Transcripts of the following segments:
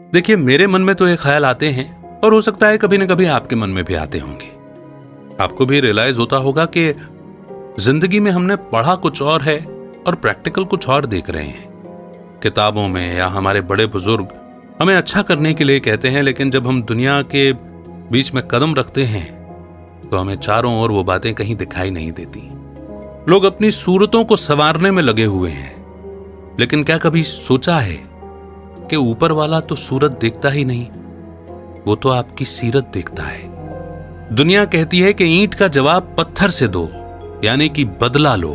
देखिए, मेरे मन में तो ये ख्याल आते हैं और हो सकता है कभी ना कभी आपके मन में भी आते होंगे। आपको भी रियलाइज होता होगा कि जिंदगी में हमने पढ़ा कुछ और है और प्रैक्टिकल कुछ और देख रहे हैं। किताबों में या हमारे बड़े बुजुर्ग हमें अच्छा करने के लिए कहते हैं, लेकिन जब हम दुनिया के बीच में कदम रखते हैं तो हमें चारों ओर वो बातें कहीं दिखाई नहीं देती। लोग अपनी सूरतों को संवारने में लगे हुए हैं, लेकिन क्या कभी सोचा है कि ऊपर वाला तो सूरत देखता ही नहीं, वो तो आपकी सीरत देखता है। दुनिया कहती है कि ईंट का जवाब पत्थर से दो, यानी कि बदला लो,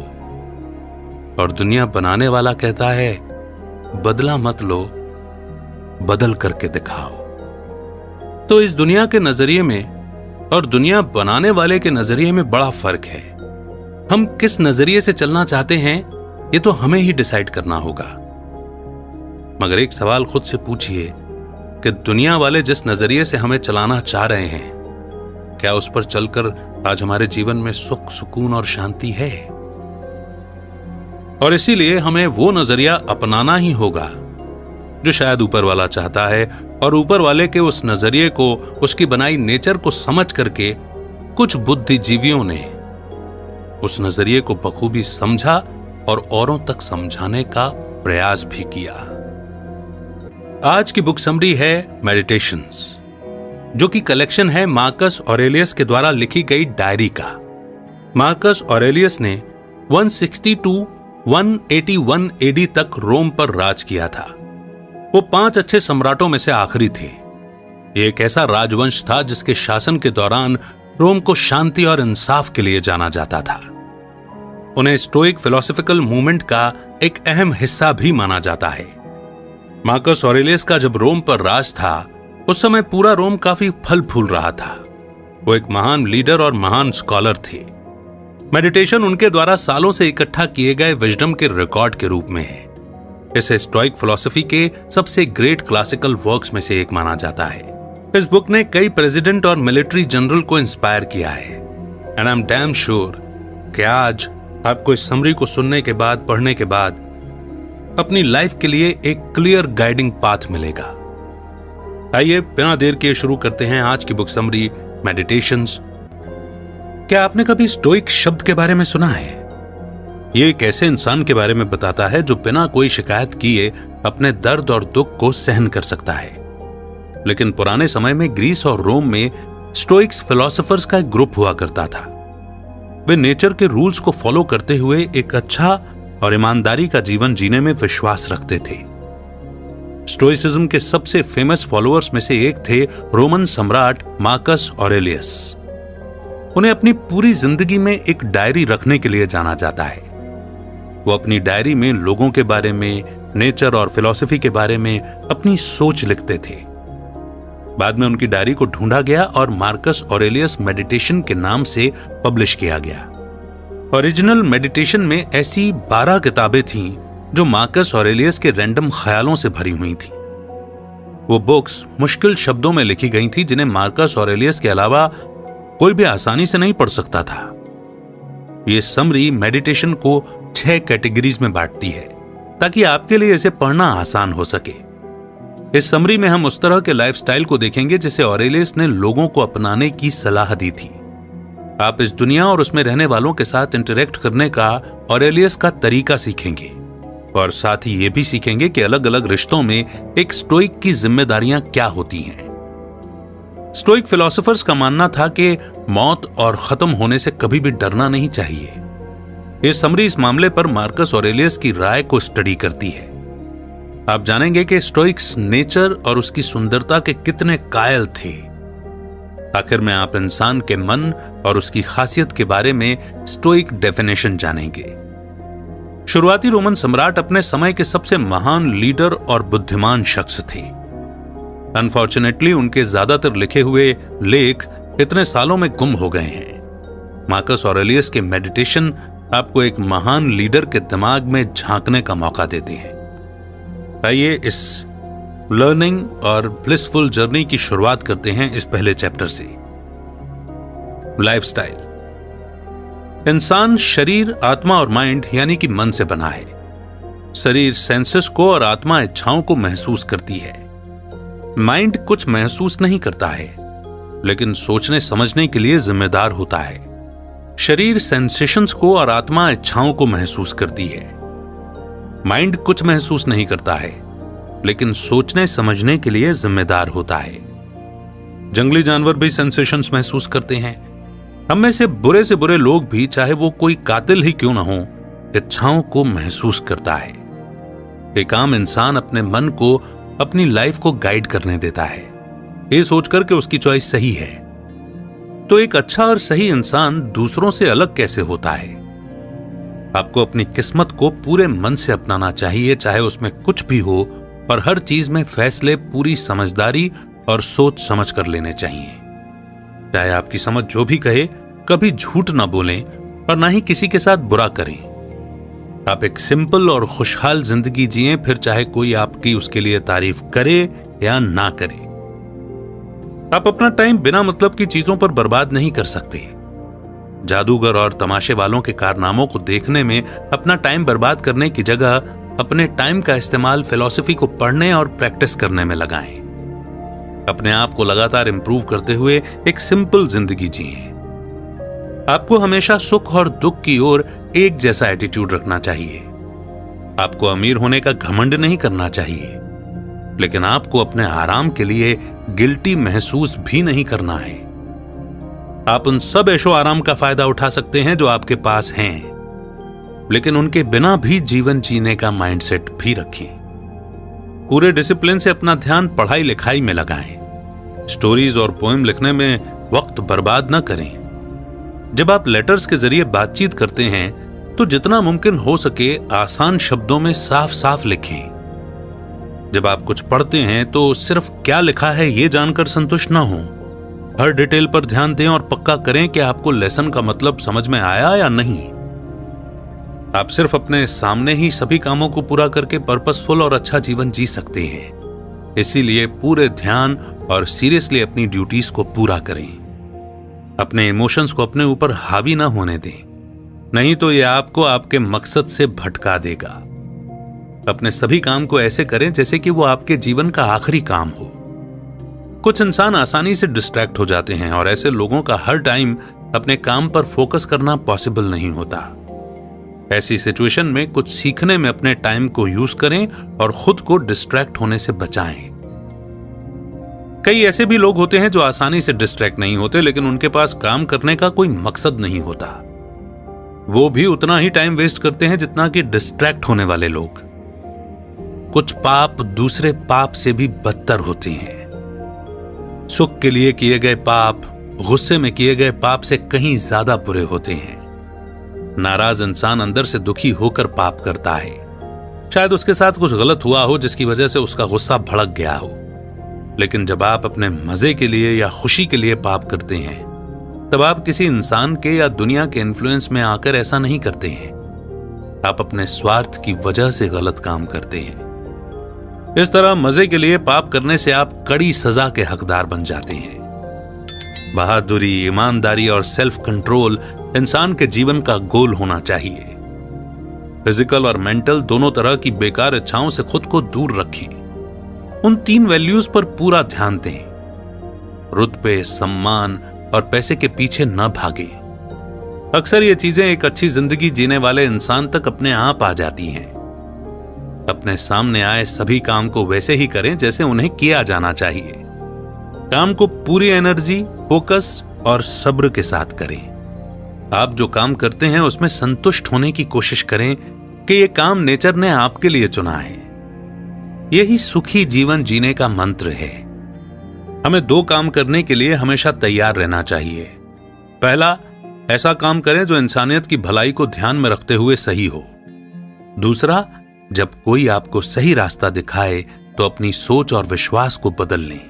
और दुनिया बनाने वाला कहता है बदला मत लो, बदल करके दिखाओ। तो इस दुनिया के नजरिए में और दुनिया बनाने वाले के नजरिए में बड़ा फर्क है। हम किस नजरिए से चलना चाहते हैं ये तो हमें ही डिसाइड करना होगा। मगर एक सवाल खुद से पूछिए कि दुनिया वाले जिस नजरिए से हमें चलाना चाह रहे हैं, क्या उस पर चलकर आज हमारे जीवन में सुख, सुकून और शांति है? और इसीलिए हमें वो नजरिया अपनाना ही होगा जो शायद ऊपर वाला चाहता है, और ऊपर वाले के उस नजरिए को, उसकी बनाई नेचर को समझ करके कुछ बुद्धिजीवियों ने उस नजरिए को बखूबी समझा और औरों तक समझाने का प्रयास भी किया। आज की बुक समरी है मेडिटेशंस, जो कि कलेक्शन है मार्कस ऑरेलियस के द्वारा लिखी गई डायरी का। मार्कस ऑरेलियस ने 160 to 181 एडी तक रोम पर राज किया था। वो 5 अच्छे सम्राटों में से आखिरी थे। ये एक ऐसा राजवंश था जिसके शासन के दौरान रोम को शांति और इंसाफ के लिए जाना जाता था। उन्हें स्टोइक फिलोसॉफिकल मूवमेंट का एक अहम हिस्सा भी माना जाता है। मार्कस ऑरेलियस का जब रोम पर राज था, उस समय पूरा रोम काफी फल फूल रहा था। वो एक महान लीडर और महान स्कॉलर थे। मेडिटेशन उनके द्वारा सालों से इकट्ठा किए गए विजडम के रिकॉर्ड के रूप में है। इसे स्टोइक फिलॉसफी के सबसे ग्रेट क्लासिकल वर्क्स में से एक माना जाता है। इस बुक ने कई प्रेसिडेंट और मिलिट्री जनरल को इंस्पायर किया है। And I am damn sure कि आज आपको इस समरी को सुनने के बाद, पढ़ने के बाद अपनी लाइफ के लिए एक क्लियर गाइडिंग पाथ मिलेगा। आइए बिना देर किए शुरू करते हैं आज की बुक समरी मेडिटेशंस। क्या आपने कभी स्टोइक शब्द के बारे में सुना है? ये एक ऐसे इंसान के बारे में बताता है जो बिना कोई शिकायत किए अपने दर्द और दुख को सहन कर सकता है। लेकिन पुराने समय में ग्रीस और रोम में स्टोइक्स फिलोसोफर्स का एक ग्रुप हुआ करता था। वे नेचर के रूल्स को फॉलो करते हुए एक अच्छा और ईमानदारी का जीवन जीने में विश्वास रखते थे। स्टोइसिज्म के सबसे फेमस फॉलोअर्स में से एक थे रोमन सम्राट मार्कस ऑरेलियस। उन्हें अपनी पूरी जिंदगी में एक डायरी रखने के लिए जाना जाता है। वो अपनी डायरी में लोगों के बारे में, नेचर और फिलॉसफी के बारे में अपनी सोच लिखते थे। बाद में उनकी डायरी को ढूंढा गया और मार्कस ऑरेलियस मेडिटेशन के नाम से पब्लिश किया गया। ओरिजिनल मेडिटेशन में ऐसी 12 किताबें थीं जो मार्कस ऑरेलियस के रैंडम ख्यालों से भरी हुई थी। वो बुक्स मुश्किल शब्दों में लिखी गई थी जिन्हें मार्कस ऑरेलियस के अलावा कोई भी आसानी से नहीं पढ़ सकता था। ये समरी मेडिटेशन को 6 कैटेगरीज में बांटती है ताकि आपके लिए इसे पढ़ना आसान हो सके। इस समरी में हम उस तरह के लाइफस्टाइल को देखेंगे जिसे ऑरेलियस ने लोगों को अपनाने की सलाह दी थी। आप इस दुनिया और उसमें रहने वालों के साथ इंटरेक्ट करने का ऑरेलियस का तरीका सीखेंगे और साथ ही ये भी सीखेंगे कि अलग अलग रिश्तों में एक स्टोइक की जिम्मेदारियां क्या होती हैं। स्टोइक फिलोसोफर्स का मानना था कि मौत और खत्म होने से कभी भी डरना नहीं चाहिए। यह समरी इस मामले पर मार्कस ऑरेलियस की राय को स्टडी करती है। आप जानेंगे कि स्टोइक्स नेचर और उसकी सुंदरता के कितने कायल थे। आखिर में आप इंसान के मन और उसकी खासियत के बारे में स्टोइक डेफिनेशन जानेंगे। शुरुआती रोमन सम्राट अपने समय के सबसे महान लीडर और बुद्धिमान शख्स थे। अनफॉर्चुनेटली उनके ज्यादातर लिखे हुए लेख इतने सालों में गुम हो गए हैं। मार्कस ऑरेलियस के मेडिटेशन आपको एक महान लीडर के दिमाग में झांकने का मौका देते हैं। आइए इस लर्निंग और ब्लिसफुल जर्नी की शुरुआत करते हैं इस पहले चैप्टर से। लाइफस्टाइल। इंसान शरीर, आत्मा और माइंड यानी कि मन से बना है। शरीर सेंसेस को और आत्मा इच्छाओं को महसूस करती है। माइंड कुछ महसूस नहीं करता है, लेकिन सोचने समझने के लिए जिम्मेदार होता है। शरीर सेंसेशंस को और आत्मा इच्छाओं को महसूस करती है। माइंड कुछ महसूस नहीं करता है, लेकिन सोचने समझने के लिए जिम्मेदार होता है। जंगली जानवर भी सेंसेशंस महसूस करते हैं। हम में से बुरे लोग भी, चाहे वो कोई कातिल ही क्यों ना हो, इच्छाओं को महसूस करता है। एक आम इंसान अपने मन को अपनी लाइफ को गाइड करने देता है, ये सोचकर कि उसकी चॉइस सही है। तो एक अच्छा और सही इंसान दूसरों से अलग कैसे होता है? आपको अपनी किस्मत को पूरे मन से अपनाना चाहिए, चाहे उसमें कुछ भी हो, और हर चीज में फैसले पूरी समझदारी और सोच समझ कर लेने चाहिए। चाहे आपकी समझ जो भी कहे, कभी झूठ ना बोलें और ना ही किसी के साथ बुरा करें। आप एक सिंपल और खुशहाल जिंदगी जिएं, फिर चाहे कोई आपकी उसके लिए तारीफ करे या ना करे। आप अपना टाइम बिना मतलब की चीजों पर बर्बाद नहीं कर सकते। जादूगर और तमाशे वालों के कारनामों को देखने में अपना टाइम बर्बाद करने की जगह अपने टाइम का इस्तेमाल फिलॉसफी को पढ़ने और प्रैक्टिस करने में लगाएं। अपने आप को लगातार इंप्रूव करते हुए एक सिंपल जिंदगी जिएं। आपको हमेशा सुख और दुख की ओर एक जैसा एटीट्यूड रखना चाहिए। आपको अमीर होने का घमंड नहीं करना चाहिए, लेकिन आपको अपने आराम के लिए गिल्टी महसूस भी नहीं करना है। आप उन सब ऐशो आराम का फायदा उठा सकते हैं जो आपके पास हैं, लेकिन उनके बिना भी जीवन जीने का माइंडसेट भी रखें। पूरे डिसिप्लिन से अपना ध्यान पढ़ाई लिखाई में लगाएं। स्टोरीज और पोएम लिखने में वक्त बर्बाद न करें। जब आप लेटर्स के जरिए बातचीत करते हैं तो जितना मुमकिन हो सके आसान शब्दों में साफ साफ लिखें। जब आप कुछ पढ़ते हैं तो सिर्फ क्या लिखा है ये जानकर संतुष्ट ना हो। हर डिटेल पर ध्यान दें और पक्का करें कि आपको लेसन का मतलब समझ में आया या नहीं। आप सिर्फ अपने सामने ही सभी कामों को पूरा करके पर्पसफुल और अच्छा जीवन जी सकते हैं। इसीलिए पूरे ध्यान और सीरियसली अपनी ड्यूटीज को पूरा करें। अपने इमोशंस को अपने ऊपर हावी ना होने दें, नहीं तो यह आपको आपके मकसद से भटका देगा। अपने सभी काम को ऐसे करें जैसे कि वो आपके जीवन का आखिरी काम हो। कुछ इंसान आसानी से डिस्ट्रैक्ट हो जाते हैं और ऐसे लोगों का हर टाइम अपने काम पर फोकस करना पॉसिबल नहीं होता। ऐसी सिचुएशन में कुछ सीखने में अपने टाइम को यूज करें और खुद को डिस्ट्रैक्ट होने से बचाएं। कई ऐसे भी लोग होते हैं जो आसानी से डिस्ट्रैक्ट नहीं होते, लेकिन उनके पास काम करने का कोई मकसद नहीं होता। वो भी उतना ही टाइम वेस्ट करते हैं जितना कि डिस्ट्रैक्ट होने वाले लोग। कुछ पाप दूसरे पाप से भी बदतर होते हैं। सुख के लिए किए गए पाप गुस्से में किए गए पाप से कहीं ज्यादा बुरे होते हैं। नाराज इंसान अंदर से दुखी होकर पाप करता है। शायद उसके साथ कुछ गलत हुआ हो जिसकी वजह से उसका गुस्सा भड़क गया हो। लेकिन जब आप अपने मजे के लिए या खुशी के लिए पाप करते हैं, तब आप किसी इंसान के या दुनिया के इन्फ्लुएंस में आकर ऐसा नहीं करते हैं। आप अपने स्वार्थ की वजह से गलत काम करते हैं। इस तरह मजे के लिए पाप करने से आप कड़ी सजा के हकदार बन जाते हैं। बहादुरी, ईमानदारी और सेल्फ कंट्रोल इंसान के जीवन का गोल होना चाहिए। फिजिकल और मेंटल दोनों तरह की बेकार इच्छाओं से खुद को दूर रखें। उन 3 वैल्यूज पर पूरा ध्यान दें। रुतबे, सम्मान और पैसे के पीछे न भागें। अक्सर ये चीजें एक अच्छी जिंदगी जीने वाले इंसान तक अपने आप आ जाती हैं। अपने सामने आए सभी काम को वैसे ही करें जैसे उन्हें किया जाना चाहिए। काम को पूरी एनर्जी, फोकस और सब्र के साथ करें। आप जो काम करते हैं उसमें संतुष्ट होने की कोशिश करें कि यह काम नेचर ने आपके लिए चुना है। यही सुखी जीवन जीने का मंत्र है। हमें 2 काम करने के लिए हमेशा तैयार रहना चाहिए। पहला, ऐसा काम करें जो इंसानियत की भलाई को ध्यान में रखते हुए सही हो। दूसरा, जब कोई आपको सही रास्ता दिखाए तो अपनी सोच और विश्वास को बदल लें।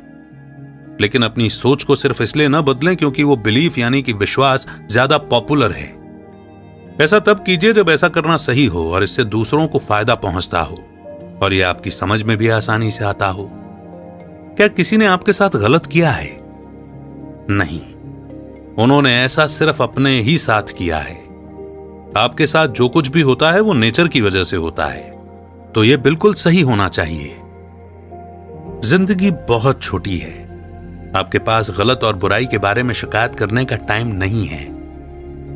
लेकिन अपनी सोच को सिर्फ इसलिए न बदलें क्योंकि वो बिलीफ यानी कि विश्वास ज्यादा पॉपुलर है। ऐसा तब कीजिए जब ऐसा करना सही हो और इससे दूसरों को फायदा पहुंचता हो और यह आपकी समझ में भी आसानी से आता हो। क्या किसी ने आपके साथ गलत किया है? नहीं, उन्होंने ऐसा सिर्फ अपने ही साथ किया है। आपके साथ जो कुछ भी होता है वो नेचर की वजह से होता है, तो यह बिल्कुल सही होना चाहिए। जिंदगी बहुत छोटी है। आपके पास गलत और बुराई के बारे में शिकायत करने का टाइम नहीं है।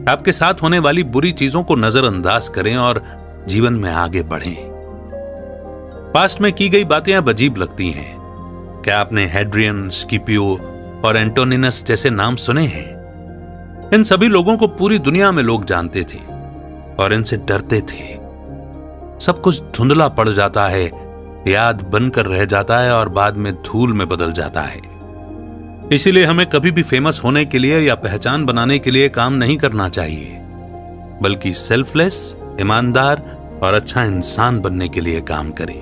आपके साथ होने वाली बुरी चीजों को नजरअंदाज करें और जीवन में आगे बढ़ें। पास्ट में की गई बातें अब अजीब लगती हैं। क्या आपने हेड्रियन, स्किपियो और एंटोनिनस जैसे नाम सुने हैं? इन सभी लोगों को पूरी दुनिया में लोग जानते थे और इनसे डरते थे। सब कुछ धुंधला पड़ जाता है, याद बनकर रह जाता है और बाद में धूल में बदल जाता है। इसीलिए हमें कभी भी फेमस होने के लिए या पहचान बनाने के लिए काम नहीं करना चाहिए, बल्कि सेल्फलेस, ईमानदार और अच्छा इंसान बनने के लिए काम करें।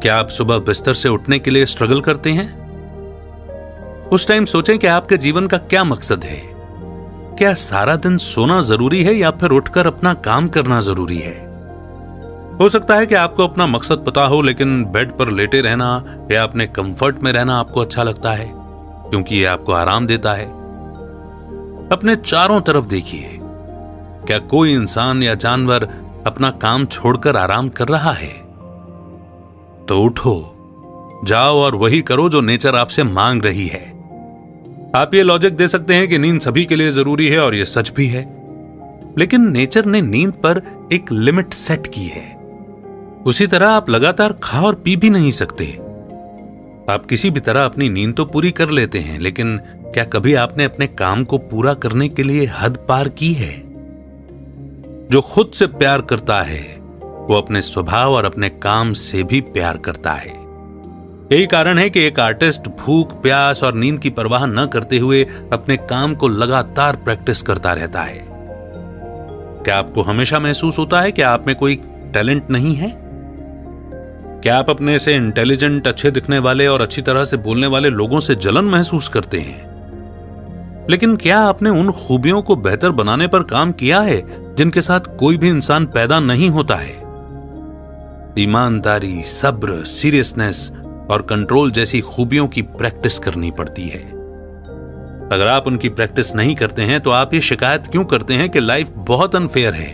क्या आप सुबह बिस्तर से उठने के लिए स्ट्रगल करते हैं? उस टाइम सोचें कि आपके जीवन का क्या मकसद है। क्या सारा दिन सोना जरूरी है या फिर उठकर अपना काम करना जरूरी है? हो सकता है कि आपको अपना मकसद पता हो, लेकिन बेड पर लेटे रहना या अपने कंफर्ट में रहना आपको अच्छा लगता है क्योंकि ये आपको आराम देता है। अपने चारों तरफ देखिए, क्या कोई इंसान या जानवर अपना काम छोड़कर आराम कर रहा है? तो उठो, जाओ और वही करो जो नेचर आपसे मांग रही है। आप ये लॉजिक दे सकते हैं कि नींद सभी के लिए जरूरी है और ये सच भी है, लेकिन नेचर ने नींद पर एक लिमिट सेट की है। उसी तरह आप लगातार खा और पी भी नहीं सकते। आप किसी भी तरह अपनी नींद तो पूरी कर लेते हैं, लेकिन क्या कभी आपने अपने काम को पूरा करने के लिए हद पार की है? जो खुद से प्यार करता है वो अपने स्वभाव और अपने काम से भी प्यार करता है। यही कारण है कि एक आर्टिस्ट भूख, प्यास और नींद की परवाह न करते हुए अपने काम को लगातार प्रैक्टिस करता रहता है। क्या आपको हमेशा महसूस होता है कि आप में कोई टैलेंट नहीं है? क्या आप अपने से इंटेलिजेंट, अच्छे दिखने वाले और अच्छी तरह से बोलने वाले लोगों से जलन महसूस करते हैं? लेकिन क्या आपने उन खूबियों को बेहतर बनाने पर काम किया है जिनके साथ कोई भी इंसान पैदा नहीं होता है? ईमानदारी, सब्र, सीरियसनेस और कंट्रोल जैसी खूबियों की प्रैक्टिस करनी पड़ती है। अगर आप उनकी प्रैक्टिस नहीं करते हैं तो आप ये शिकायत क्यों करते हैं कि लाइफ बहुत अनफेयर है?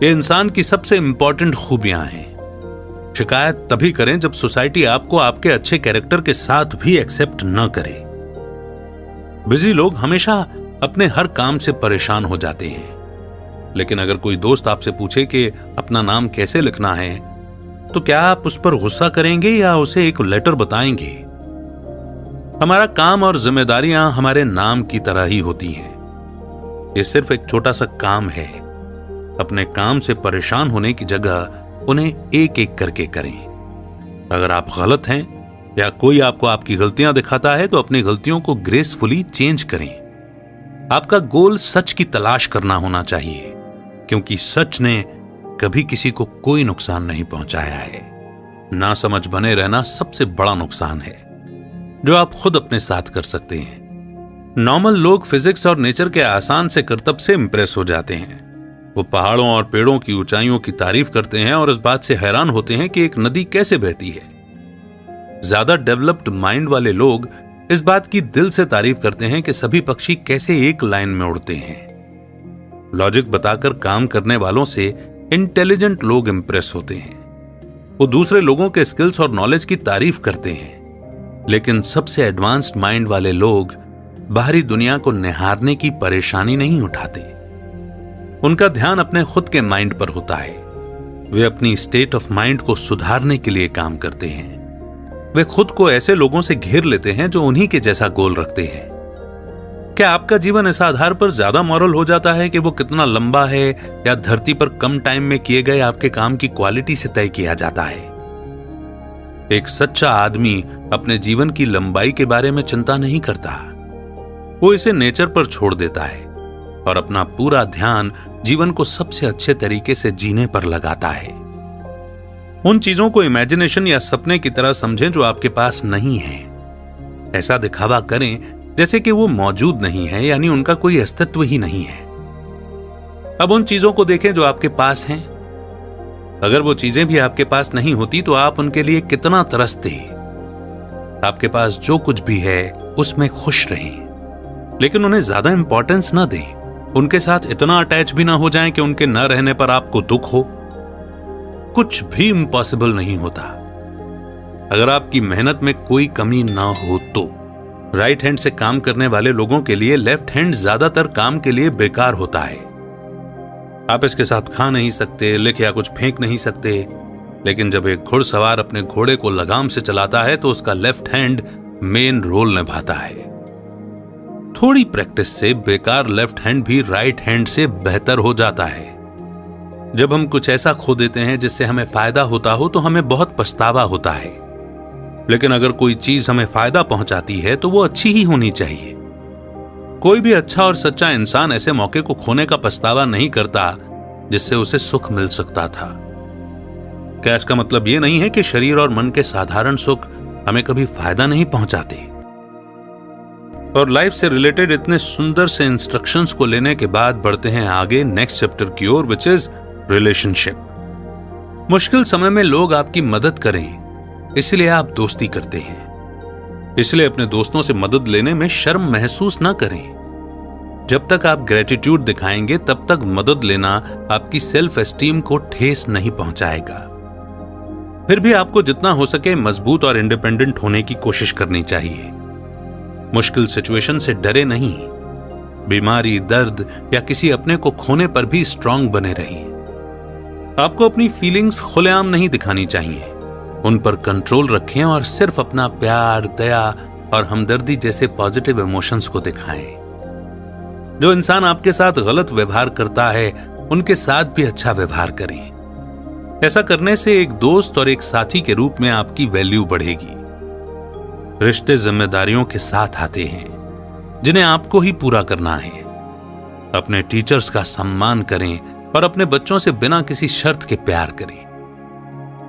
ये इंसान की सबसे इंपॉर्टेंट खूबियां हैं। शिकायत तभी करें जब सोसाइटी आपको आपके अच्छे कैरेक्टर के साथ भी एक्सेप्ट न करे। बिजी लोग हमेशा अपने हर काम से परेशान हो जाते हैं, लेकिन अगर कोई दोस्त आपसे पूछे कि अपना नाम कैसे लिखना है, तो क्या आप उस पर गुस्सा करेंगे या उसे एक लेटर बताएंगे? हमारा काम और जिम्मेदारियां हमारे नाम की तरह ही होती हैं। ये सिर्फ एक छोटा सा काम है। अपने काम से परेशान होने की जगह उन्हें एक एक करके करें। अगर आप गलत हैं या कोई आपको आपकी गलतियां दिखाता है तो अपनी गलतियों को ग्रेसफुली चेंज करें। आपका गोल सच की तलाश करना होना चाहिए, क्योंकि सच ने कभी किसी को कोई नुकसान नहीं पहुंचाया है। नासमझ बने रहना सबसे बड़ा नुकसान है जो आप खुद अपने साथ कर सकते हैं। नॉर्मल लोग फिजिक्स और नेचर के आसान से करतब से इंप्रेस हो जाते हैं। वो पहाड़ों और पेड़ों की ऊंचाइयों की तारीफ करते हैं और इस बात से हैरान होते हैं कि एक नदी कैसे बहती है। ज्यादा डेवलप्ड माइंड वाले लोग इस बात की दिल से तारीफ करते हैं कि सभी पक्षी कैसे एक लाइन में उड़ते हैं। लॉजिक बताकर काम करने वालों से इंटेलिजेंट लोग इंप्रेस होते हैं। वो दूसरे लोगों के स्किल्स और नॉलेज की तारीफ करते हैं, लेकिन सबसे एडवांस्ड माइंड वाले लोग बाहरी दुनिया को निहारने की परेशानी नहीं उठाते। उनका ध्यान अपने खुद के माइंड पर होता है। वे अपनी स्टेट ऑफ माइंड को सुधारने के लिए काम करते हैं। वे खुद को ऐसे लोगों से घेर लेते हैं जो उन्हीं के जैसा गोल रखते हैं। क्या आपका जीवन इस आधार पर ज्यादा मॉरल हो जाता है कि वो कितना लंबा है, या धरती पर कम टाइम में किए गए आपके काम की क्वालिटी से तय किया जाता है? एक सच्चा आदमी अपने जीवन की लंबाई के बारे में चिंता नहीं करता। वो इसे नेचर पर छोड़ देता है और अपना पूरा ध्यान जीवन को सबसे अच्छे तरीके से जीने पर लगाता है। उन चीजों को इमेजिनेशन या सपने की तरह समझें जो आपके पास नहीं है। ऐसा दिखावा करें जैसे कि वो मौजूद नहीं है, यानी उनका कोई अस्तित्व ही नहीं है। अब उन चीजों को देखें जो आपके पास हैं। अगर वो चीजें भी आपके पास नहीं होती तो आप उनके लिए कितना तरसते। आपके पास जो कुछ भी है उसमें खुश रहें, लेकिन उन्हें ज्यादा इंपॉर्टेंस ना दें। उनके साथ इतना अटैच भी ना हो जाएं कि उनके न रहने पर आपको दुख हो। कुछ भी इम्पॉसिबल नहीं होता। अगर आपकी मेहनत में कोई कमी ना हो तो राइट हैंड से काम करने वाले लोगों के लिए लेफ्ट हैंड ज्यादातर काम के लिए बेकार होता है। आप इसके साथ खा नहीं सकते, लिख या कुछ फेंक नहीं सकते, लेकिन जब एक घुड़सवार अपने घोड़े को लगाम से चलाता है तो उसका लेफ्ट हैंड मेन रोल निभाता है। थोड़ी प्रैक्टिस से बेकार लेफ्ट हैंड भी राइट हैंड से बेहतर हो जाता है। जब हम कुछ ऐसा खो देते हैं जिससे हमें फायदा होता हो तो हमें बहुत पछतावा होता है, लेकिन अगर कोई चीज हमें फायदा पहुंचाती है तो वो अच्छी ही होनी चाहिए। कोई भी अच्छा और सच्चा इंसान ऐसे मौके को खोने का पछतावा नहीं करता जिससे उसे सुख मिल सकता था। क्या इसका मतलब यह नहीं है कि शरीर और मन के साधारण सुख हमें कभी फायदा नहीं पहुंचाते? और लाइफ से रिलेटेड इतने सुंदर से इंस्ट्रक्शंस को लेने के बाद बढ़ते हैं आगे नेक्स्ट चैप्टर की ओर, विच इज रिलेशनशिप। मुश्किल समय में लोग आपकी मदद करें इसलिए आप दोस्ती करते हैं, इसलिए अपने दोस्तों से मदद लेने में शर्म महसूस ना करें। जब तक आप ग्रेटिट्यूड दिखाएंगे तब तक मदद लेना आपकी सेल्फ एस्टीम को ठेस नहीं पहुंचाएगा। फिर भी आपको जितना हो सके मजबूत और इंडिपेंडेंट होने की कोशिश करनी चाहिए। मुश्किल सिचुएशन से डरे नहीं, बीमारी, दर्द या किसी अपने को खोने पर भी स्ट्रांग बने रहें। आपको अपनी फीलिंग्स खुलेआम नहीं दिखानी चाहिए, उन पर कंट्रोल रखें और सिर्फ अपना प्यार, दया और हमदर्दी जैसे पॉजिटिव इमोशंस को दिखाएं। जो इंसान आपके साथ गलत व्यवहार करता है उनके साथ भी अच्छा व्यवहार करें। ऐसा करने से एक दोस्त और एक साथी के रूप में आपकी वैल्यू बढ़ेगी। रिश्ते जिम्मेदारियों के साथ आते हैं जिन्हें आपको ही पूरा करना है। अपने टीचर्स का सम्मान करें और अपने बच्चों से बिना किसी शर्त के प्यार करें।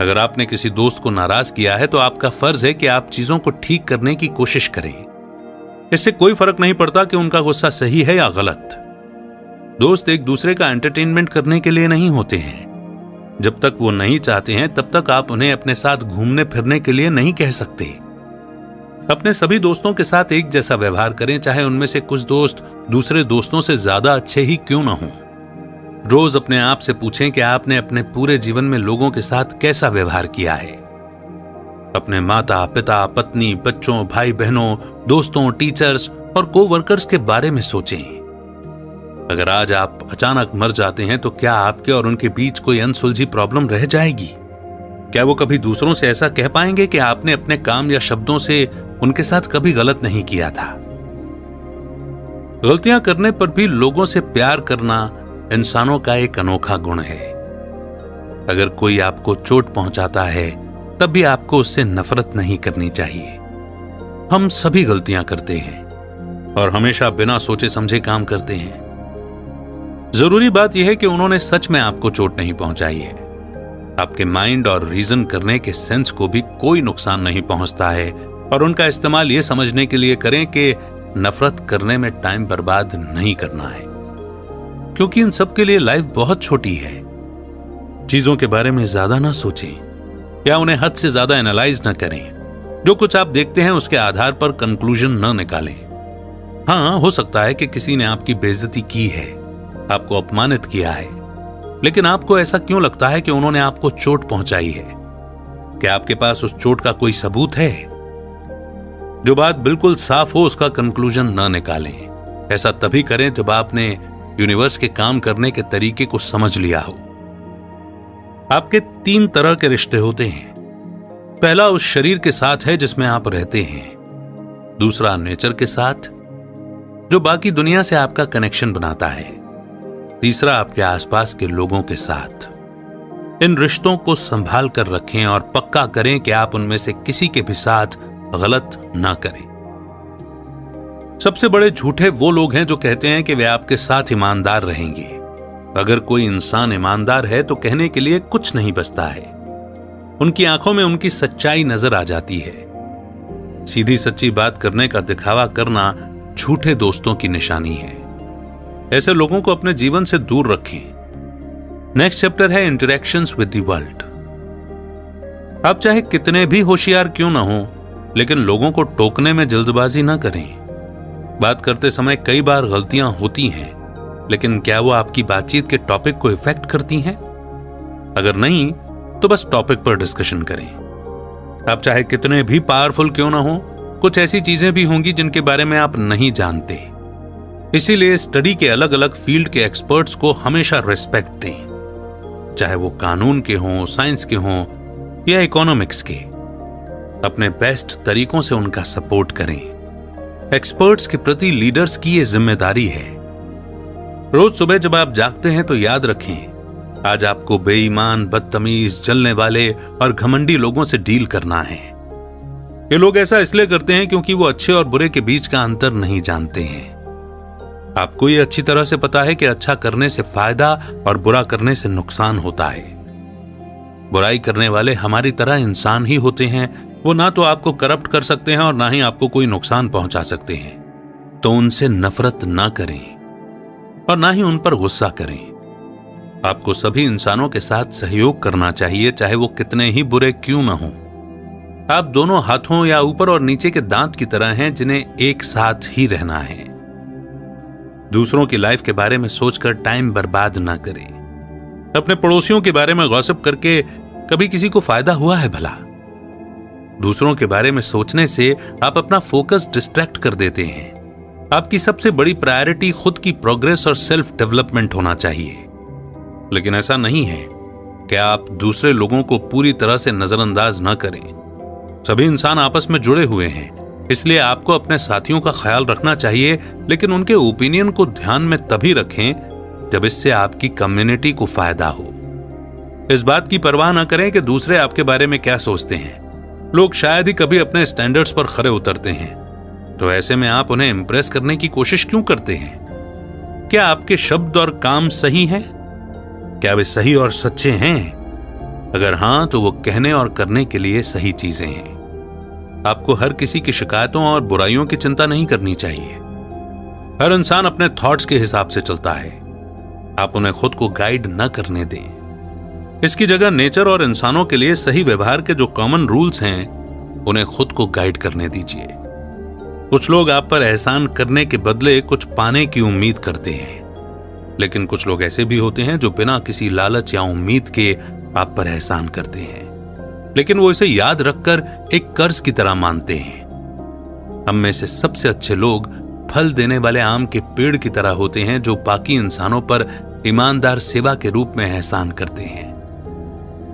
अगर आपने किसी दोस्त को नाराज किया है तो आपका फर्ज है कि आप चीजों को ठीक करने की कोशिश करें। इससे कोई फर्क नहीं पड़ता कि उनका गुस्सा सही है या गलत। दोस्त एक दूसरे का एंटरटेनमेंट करने के लिए नहीं होते हैं। जब तक वो नहीं चाहते हैं तब तक आप उन्हें अपने साथ घूमने फिरने के लिए नहीं कह सकते। अपने सभी दोस्तों के साथ एक जैसा व्यवहार करें, चाहे उनमें से कुछ दोस्त दूसरे दोस्तों से ज्यादा अच्छे ही क्यों ना हों। रोज अपने आप से पूछें कि आपने अपने पूरे जीवन में लोगों के साथ कैसा व्यवहार किया है। अपने माता, पिता, पत्नी, बच्चों, भाई बहनों, दोस्तों, टीचर्स और कोवर्कर्स के बारे में सोचें। अगर आज आप अचानक मर जाते हैं तो क्या आपके और उनके बीच कोई अनसुलझी प्रॉब्लम रह जाएगी? क्या वो कभी दूसरों से ऐसा कह पाएंगे कि आपने अपने काम या शब्दों से उनके साथ कभी गलत नहीं किया था? गलतियां करने पर भी लोगों से प्यार करना इंसानों का एक अनोखा गुण है। अगर कोई आपको चोट पहुंचाता है तब भी आपको उससे नफरत नहीं करनी चाहिए। हम सभी गलतियां करते हैं और हमेशा बिना सोचे समझे काम करते हैं। जरूरी बात यह है कि उन्होंने सच में आपको चोट नहीं पहुंचाई है। आपके माइंड और रीजन करने के सेंस को भी कोई नुकसान नहीं पहुंचता है और उनका इस्तेमाल यह समझने के लिए करें कि नफरत करने में टाइम बर्बाद नहीं करना है, क्योंकि इन सब के लिए लाइफ बहुत छोटी है। चीजों के बारे में ज्यादा ना सोचें या उन्हें हद से ज्यादा एनालाइज ना करें। जो कुछ आप देखते हैं उसके आधार पर कंक्लूजन न निकालें। हाँ, हो सकता है कि किसी ने आपकी बेइज्जती की है, आपको अपमानित किया है, लेकिन आपको ऐसा क्यों लगता है कि उन्होंने आपको चोट पहुंचाई है? क्या आपके पास उस चोट का कोई सबूत है? जो बात बिल्कुल साफ हो उसका कंक्लूजन न निकालें। ऐसा तभी करें जब आपने यूनिवर्स के काम करने के तरीके को समझ लिया हो। आपके 3 तरह के रिश्ते होते हैं। पहला उस शरीर के साथ है जिसमें आप रहते हैं। दूसरा नेचर के साथ, जो बाकी दुनिया से आपका कनेक्शन बनाता है। तीसरा आपके आसपास के लोगों के साथ। इन रिश्तों को संभाल कर रखें और पक्का करें कि आप उनमें से किसी के भी साथ गलत ना करें। सबसे बड़े झूठे वो लोग हैं जो कहते हैं कि वे आपके साथ ईमानदार रहेंगे। अगर कोई इंसान ईमानदार है तो कहने के लिए कुछ नहीं बचता है। उनकी आंखों में उनकी सच्चाई नजर आ जाती है। सीधी सच्ची बात करने का दिखावा करना झूठे दोस्तों की निशानी है। ऐसे लोगों को अपने जीवन से दूर रखें। नेक्स्ट चैप्टर है इंटरेक्शंस विद द वर्ल्ड। आप चाहे कितने भी होशियार क्यों ना हो, लेकिन लोगों को टोकने में जल्दबाजी ना करें। बात करते समय कई बार गलतियां होती हैं, लेकिन क्या वो आपकी बातचीत के टॉपिक को इफेक्ट करती हैं? अगर नहीं तो बस टॉपिक पर डिस्कशन करें। आप चाहे कितने भी पावरफुल क्यों ना हो, कुछ ऐसी चीजें भी होंगी जिनके बारे में आप नहीं जानते। इसीलिए स्टडी के अलग अलग फील्ड के एक्सपर्ट्स को हमेशा रिस्पेक्ट दें, चाहे वो कानून के हों, साइंस के हों या इकोनॉमिक्स के। अपने बेस्ट तरीकों से उनका सपोर्ट करें। एक्सपर्ट्स के प्रति लीडर्स की ये जिम्मेदारी है। रोज सुबह जब आप जागते हैं तो याद रखें, आज आपको बेईमान, बदतमीज, जलने वाले और घमंडी लोगों से डील करना है। ये लोग ऐसा इसलिए करते हैं क्योंकि वो अच्छे और बुरे के बीच का अंतर नहीं जानते हैं। आपको ये अच्छी तरह से पता है कि अच्छा करने से फायदा और बुरा करने से नुकसान होता है। बुराई करने वाले हमारी तरह इंसान ही होते हैं। वो ना तो आपको करप्ट कर सकते हैं और ना ही आपको कोई नुकसान पहुंचा सकते हैं। तो उनसे नफरत ना करें और ना ही उन पर गुस्सा करें। आपको सभी इंसानों के साथ सहयोग करना चाहिए, चाहे वो कितने ही बुरे क्यों ना हो। आप दोनों हाथों या ऊपर और नीचे के दांत की तरह हैं जिन्हें एक साथ ही रहना है। दूसरों की लाइफ के बारे में सोचकर टाइम बर्बाद ना करें। अपने पड़ोसियों के बारे में गॉसिप करके कभी किसी को फायदा हुआ है भला? दूसरों के बारे में सोचने से आप अपना फोकस डिस्ट्रैक्ट कर देते हैं। आपकी सबसे बड़ी प्रायोरिटी खुद की प्रोग्रेस और सेल्फ डेवलपमेंट होना चाहिए। लेकिन ऐसा नहीं है कि आप दूसरे लोगों को पूरी तरह से नजरअंदाज न करें। सभी इंसान आपस में जुड़े हुए हैं, इसलिए आपको अपने साथियों का ख्याल रखना चाहिए, लेकिन उनके ओपिनियन को ध्यान में तभी रखें जब इससे आपकी कम्युनिटी को फायदा हो। इस बात की परवाह न करें कि दूसरे आपके बारे में क्या सोचते हैं। लोग शायद ही कभी अपने स्टैंडर्ड्स पर खरे उतरते हैं, तो ऐसे में आप उन्हें इंप्रेस करने की कोशिश क्यों करते हैं? क्या आपके शब्द और काम सही हैं? क्या वे सही और सच्चे हैं? अगर हां, तो वो कहने और करने के लिए सही चीजें हैं। आपको हर किसी की शिकायतों और बुराइयों की चिंता नहीं करनी चाहिए। हर इंसान अपने थॉट्स के हिसाब से चलता है। आप उन्हें खुद को गाइड न करने दें। इसकी जगह नेचर और इंसानों के लिए सही व्यवहार के जो कॉमन रूल्स हैं, उन्हें खुद को गाइड करने दीजिए। कुछ लोग आप पर एहसान करने के बदले कुछ पाने की उम्मीद करते हैं, लेकिन कुछ लोग ऐसे भी होते हैं जो बिना किसी लालच या उम्मीद के आप पर एहसान करते हैं, लेकिन वो इसे याद रखकर एक कर्ज की तरह मानते हैं। हम में से सबसे अच्छे लोग फल देने वाले आम के पेड़ की तरह होते हैं, जो बाकी इंसानों पर ईमानदार सेवा के रूप में एहसान करते हैं।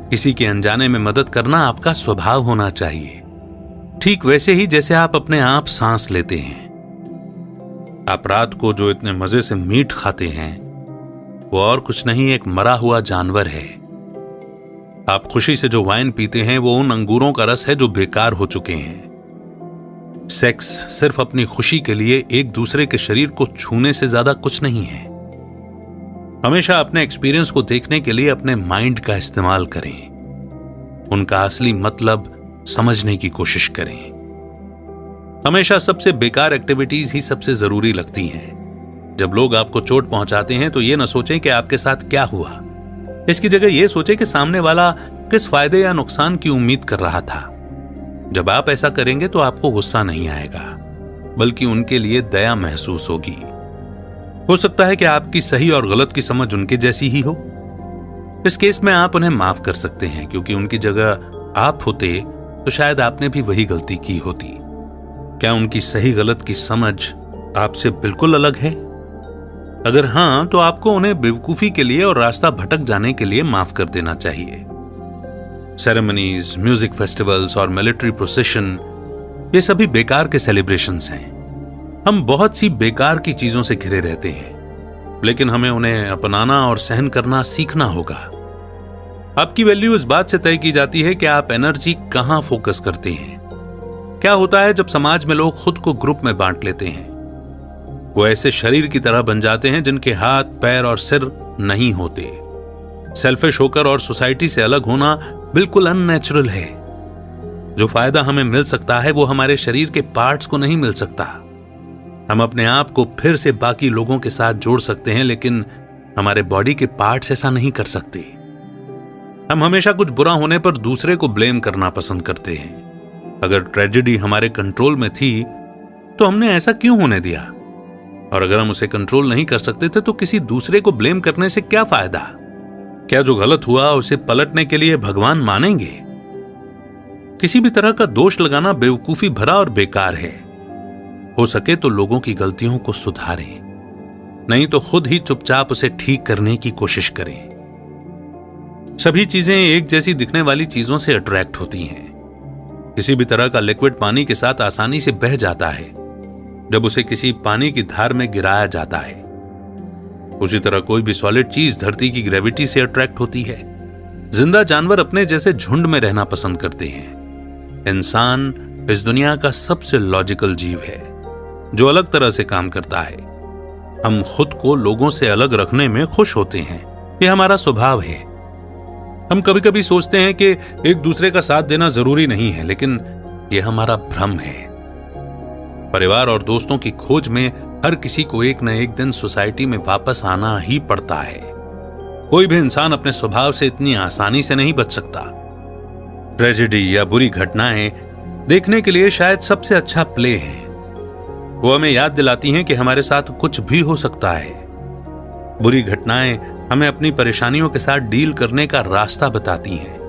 किसी के अनजाने में मदद करना आपका स्वभाव होना चाहिए, ठीक वैसे ही जैसे आप अपने आप सांस लेते हैं। आप रात को जो इतने मजे से मीट खाते हैं, वो और कुछ नहीं, एक मरा हुआ जानवर है। आप खुशी से जो वाइन पीते हैं, वो उन अंगूरों का रस है जो बेकार हो चुके हैं। सेक्स सिर्फ अपनी खुशी के लिए एक दूसरे के शरीर को छूने से ज्यादा कुछ नहीं है। हमेशा अपने एक्सपीरियंस को देखने के लिए अपने माइंड का इस्तेमाल करें। उनका असली मतलब समझने की कोशिश करें। हमेशा सबसे बेकार एक्टिविटीज ही सबसे जरूरी लगती हैं। जब लोग आपको चोट पहुंचाते हैं तो ये न सोचें कि आपके साथ क्या हुआ। इसकी जगह यह सोचें कि सामने वाला किस फायदे या नुकसान की उम्मीद कर रहा था। जब आप ऐसा करेंगे तो आपको गुस्सा नहीं आएगा, बल्कि उनके लिए दया महसूस होगी। हो सकता है कि आपकी सही और गलत की समझ उनके जैसी ही हो। इस केस में आप उन्हें माफ कर सकते हैं, क्योंकि उनकी जगह आप होते तो शायद आपने भी वही गलती की होती। क्या उनकी सही गलत की समझ आपसे बिल्कुल अलग है? अगर हां, तो आपको उन्हें बेवकूफी के लिए और रास्ता भटक जाने के लिए माफ कर देना चाहिए। सेरेमनीज, म्यूजिक फेस्टिवल्स और मिलिट्री प्रोसेशन, ये सभी बेकार के सेलिब्रेशंस हैं। हम बहुत सी बेकार की चीजों से घिरे रहते हैं, लेकिन हमें उन्हें अपनाना और सहन करना सीखना होगा। आपकी वैल्यू इस बात से तय की जाती है कि आप एनर्जी कहां फोकस करते हैं। क्या होता है जब समाज में लोग खुद को ग्रुप में बांट लेते हैं? वो ऐसे शरीर की तरह बन जाते हैं जिनके हाथ, पैर और सिर नहीं होते। सेल्फिश होकर और सोसाइटी से अलग होना बिल्कुल अननेचुरल है। जो फायदा हमें मिल सकता है वो हमारे शरीर के पार्ट्स को नहीं मिल सकता। हम अपने आप को फिर से बाकी लोगों के साथ जोड़ सकते हैं, लेकिन हमारे बॉडी के पार्ट्स ऐसा नहीं कर सकते। हम हमेशा कुछ बुरा होने पर दूसरे को ब्लेम करना पसंद करते हैं। अगर ट्रेजेडी हमारे कंट्रोल में थी तो हमने ऐसा क्यों होने दिया? और अगर हम उसे कंट्रोल नहीं कर सकते थे तो किसी दूसरे को ब्लेम करने से क्या फायदा? क्या जो गलत हुआ उसे पलटने के लिए भगवान मानेंगे? किसी भी तरह का दोष लगाना बेवकूफी भरा और बेकार है। हो सके तो लोगों की गलतियों को सुधारें, नहीं तो खुद ही चुपचाप उसे ठीक करने की कोशिश करें। सभी चीजें एक जैसी दिखने वाली चीजों से अट्रैक्ट होती हैं। किसी भी तरह का लिक्विड पानी के साथ आसानी से बह जाता है जब उसे किसी पानी की धार में गिराया जाता है। उसी तरह कोई भी सॉलिड चीज धरती की ग्रेविटी से अट्रैक्ट होती है। जिंदा जानवर अपने जैसे झुंड में रहना पसंद करते हैं। इंसान इस दुनिया का सबसे लॉजिकल जीव है जो अलग तरह से काम करता है। हम खुद को लोगों से अलग रखने में खुश होते हैं, यह हमारा स्वभाव है। हम कभी कभी सोचते हैं कि एक दूसरे का साथ देना जरूरी नहीं है, लेकिन यह हमारा भ्रम है। परिवार और दोस्तों की खोज में हर किसी को एक न एक दिन सोसाइटी में वापस आना ही पड़ता है। कोई भी इंसान अपने स्वभाव से इतनी आसानी से नहीं बच सकता। ट्रेजेडी या बुरी घटनाएं देखने के लिए शायद सबसे अच्छा प्ले है। वो हमें याद दिलाती हैं कि हमारे साथ कुछ भी हो सकता है। बुरी घटनाएं हमें अपनी परेशानियों के साथ डील करने का रास्ता बताती हैं।